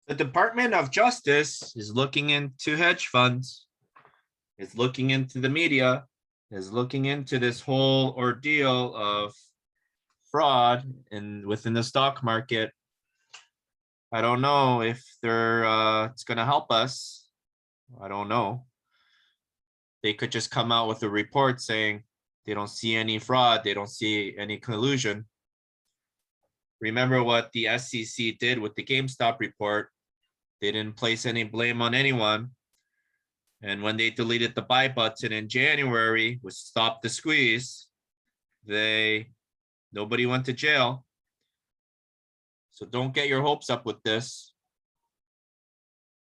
The Department of Justice is looking into hedge funds, is looking into the media, is looking into this whole ordeal of fraud within the stock market. I don't know if it's going to help us. I don't know. They could just come out with a report saying they don't see any fraud, they don't see any collusion. Remember what the SEC did with the GameStop report. They didn't place any blame on anyone. And when they deleted the buy button in January, which stopped the squeeze, nobody went to jail. So don't get your hopes up with this.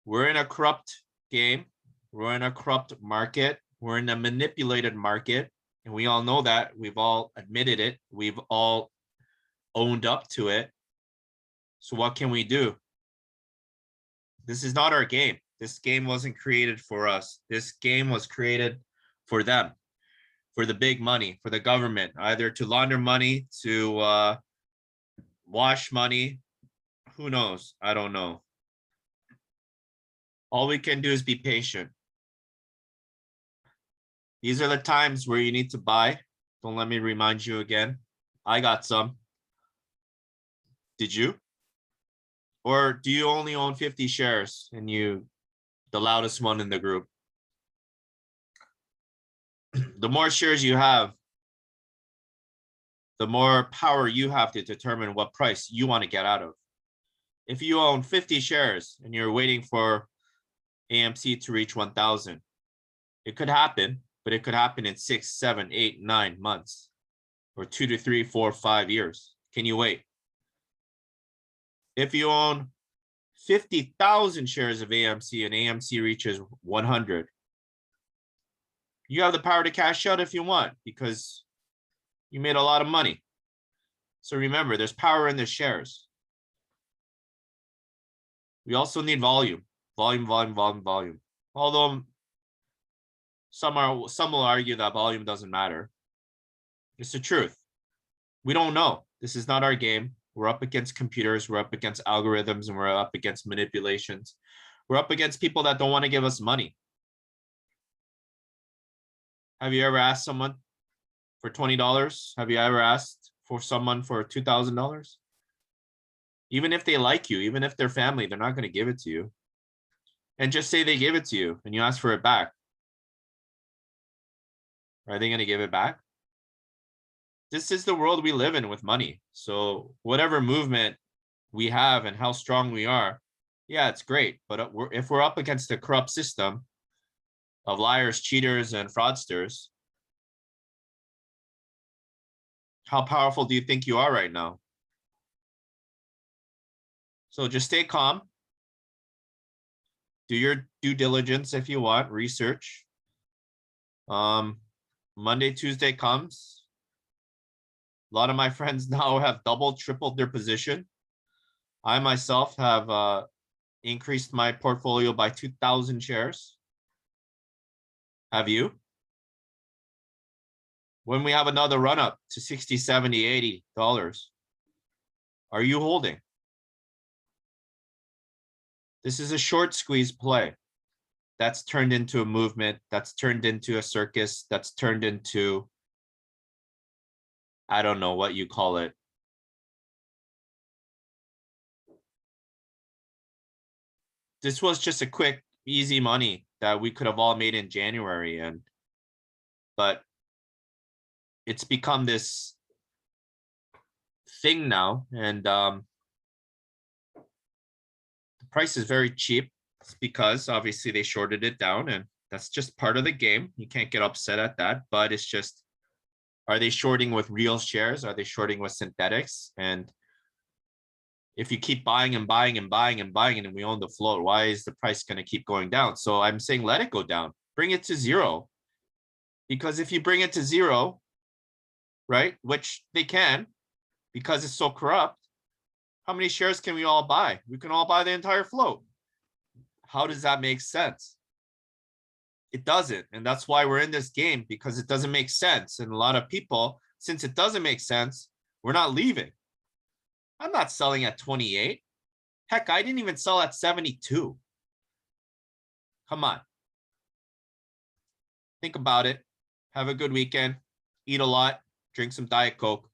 We're in a corrupt game. We're in a corrupt market. We're in a manipulated market. And we all know that. We've all admitted it. We've all owned up to it. So what can we do? This is not our game. This game wasn't created for us. This game was created for them, for the big money, for the government, either to launder money, to wash money. Who knows? I don't know. All we can do is be patient. These are the times where you need to buy. Don't let me remind you again. I got some. Did you? Or do you only own 50 shares and you the loudest one in the group? The more shares you have, the more power you have to determine what price you want to get out of. If you own 50 shares and you're waiting for AMC to reach 1,000, it could happen, but it could happen in 6, 7, 8, 9 months, or 2 to 3, 4, 5 years. Can you wait? If you own 50,000 shares of AMC and AMC reaches 100, you have the power to cash out if you want because you made a lot of money. So remember, there's power in the shares. We also need volume. Volume. Although some will argue that volume doesn't matter. It's the truth. We don't know. This is not our game. We're up against computers, we're up against algorithms, and we're up against manipulations. We're up against people that don't want to give us money. Have you ever asked someone for $20? Have you ever asked for someone for $2,000? Even if they like you, even if they're family, they're not going to give it to you. And just say they give it to you and you ask for it back. Are they going to give it back? This is the world we live in with money. So whatever movement we have and how strong we are, yeah, it's great. But if we're up against a corrupt system of liars, cheaters, and fraudsters, how powerful do you think you are right now? So just stay calm. Do your due diligence if you want, research. Monday, Tuesday comes. A lot of my friends now have doubled, tripled their position. I myself have increased my portfolio by 2,000 shares. Have you? When we have another run up to 60, 70, $80, are you holding? This is a short squeeze play. That's turned into a movement. That's turned into a circus. That's turned into, I don't know what you call it. This was just a quick, easy money that we could have all made in January, but it's become this thing now, and the price is very cheap. It's because obviously they shorted it down, and that's just part of the game. You can't get upset at that, but it's just, are they shorting with real shares? Are they shorting with synthetics? And if you keep buying and buying and buying and buying and we own the float, why is the price going to keep going down? So I'm saying let it go down. Bring it to zero. Because if you bring it to zero, right, which they can because it's so corrupt, how many shares can we all buy? We can all buy the entire float. How does that make sense? It doesn't. And that's why we're in this game, because it doesn't make sense. And a lot of people, since it doesn't make sense, we're not leaving. I'm not selling at 28. Heck, I didn't even sell at 72. Come on. Think about it. Have a good weekend. Eat a lot. Drink some Diet Coke.